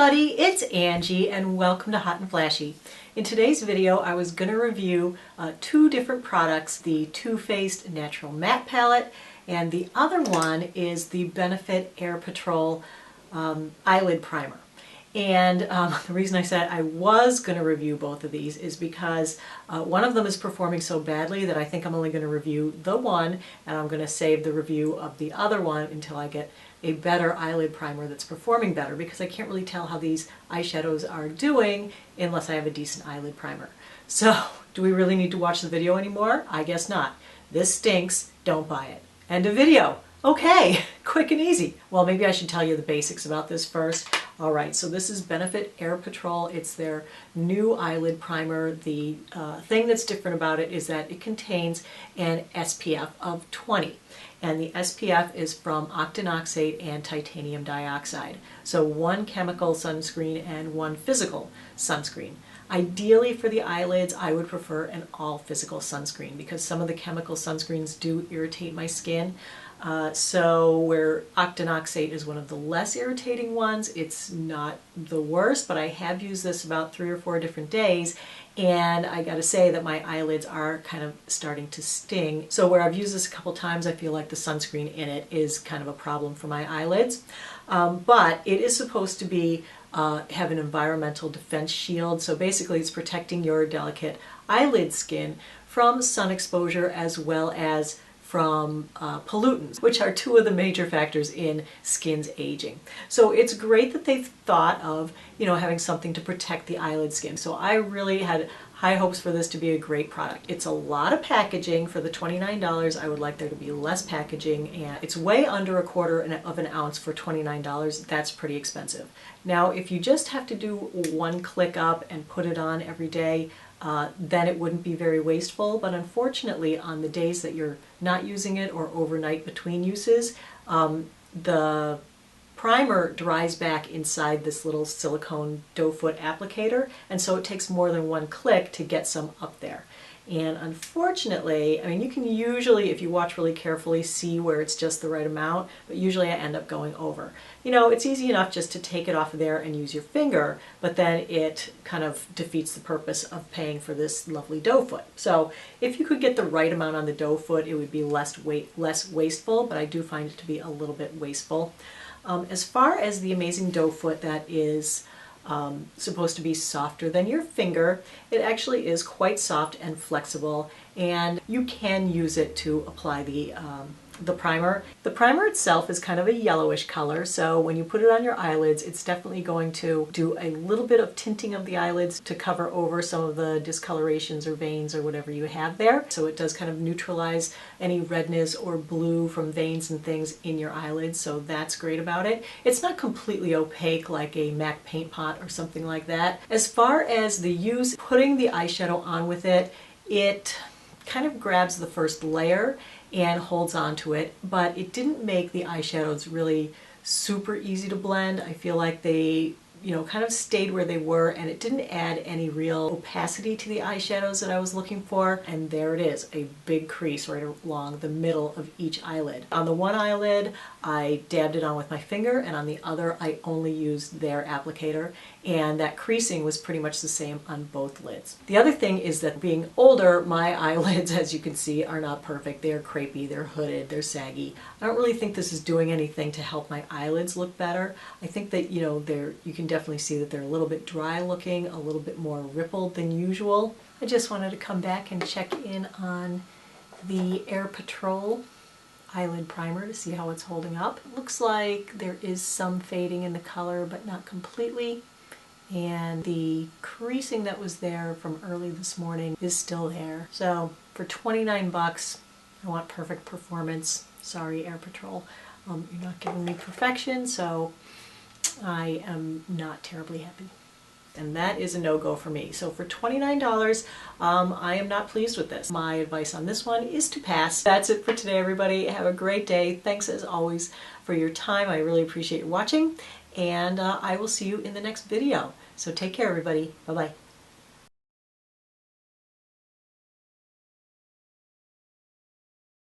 everybody, it's Angie and welcome to Hot and Flashy. In today's video I was going to review two different products, the Too Faced Natural Matte Palette and the other one is the Benefit Air Patrol Eyelid Primer. And the reason I said I was going to review both of these is because one of them is performing so badly that I think I'm only going to review the one and I'm going to save the review of the other one until I get a better eyelid primer that's performing better, because I can't really tell how these eyeshadows are doing unless I have a decent eyelid primer. So, do we really need to watch the video anymore? I guess not. This stinks, don't buy it. End of video. Okay, quick and easy. Well, maybe I should tell you the basics about this first. Alright, so this is Benefit Air Patrol. It's their new eyelid primer. The thing that's different about it is that it contains an SPF of 20. And the SPF is from octinoxate and titanium dioxide. So one chemical sunscreen and one physical sunscreen. Ideally for the eyelids, I would prefer an all physical sunscreen because some of the chemical sunscreens do irritate my skin. So where octinoxate is one of the less irritating ones, it's not the worst, but I have used this about 3 or 4 different days and I gotta say that my eyelids are kind of starting to sting. So where I've used this a couple times, I feel like the sunscreen in it is kind of a problem for my eyelids. But it is supposed to be have an environmental defense shield, so basically it's protecting your delicate eyelid skin from sun exposure as well as from pollutants, which are 2 of the major factors in skin's aging. So it's great that they've thought of, you know, having something to protect the eyelid skin. So I really had high hopes for this to be a great product. It's a lot of packaging. For the $29, I would like there to be less packaging, and it's way under 1/4 of an ounce for $29. That's pretty expensive. Now, if you just have to do one click up and put it on every day, then it wouldn't be very wasteful, but unfortunately on the days that you're not using it or overnight between uses, the primer dries back inside this little silicone doe foot applicator, and so it takes more than one click to get some up there. And unfortunately, I mean, you can usually, if you watch really carefully, see where it's just the right amount, but usually I end up going over. You know, it's easy enough just to take it off of there and use your finger, but then it kind of defeats the purpose of paying for this lovely doe foot. So if you could get the right amount on the doe foot, it would be less wasteful, but I do find it to be a little bit wasteful. As far as the amazing doe foot that is supposed to be softer than your finger, it actually is quite soft and flexible, and you can use it to apply the primer. The primer itself is kind of a yellowish color, so when you put it on your eyelids, it's definitely going to do a little bit of tinting of the eyelids to cover over some of the discolorations or veins or whatever you have there. So it does kind of neutralize any redness or blue from veins and things in your eyelids, so that's great about it. It's not completely opaque like a MAC paint pot or something like that. As far as the use, putting the eyeshadow on with it, it kind of grabs the first layer and holds on to it, but it didn't make the eyeshadows really super easy to blend. I feel like they, you know, kind of stayed where they were, and it didn't add any real opacity to the eyeshadows that I was looking for. And there it is, a big crease right along the middle of each eyelid. On the one eyelid, I dabbed it on with my finger, and on the other, I only used their applicator, and that creasing was pretty much the same on both lids. The other thing is that being older, my eyelids, as you can see, are not perfect. They're crepey, they're hooded, they're saggy. I don't really think this is doing anything to help my eyelids look better. I think that, you know, you can definitely see that they're a little bit dry looking, a little bit more rippled than usual. I just wanted to come back and check in on the Air Patrol eyelid primer to see how it's holding up. It looks like there is some fading in the color, but not completely. And the creasing that was there from early this morning is still there. So for 29 bucks, I want perfect performance. Sorry, Air Patrol. You're not giving me perfection, so I am not terribly happy. And that is a no-go for me. So for $29, I am not pleased with this. My advice on this one is to pass. That's it for today, everybody. Have a great day. Thanks as always for your time. I really appreciate you watching, and I will see you in the next video. So take care, everybody. Bye-bye.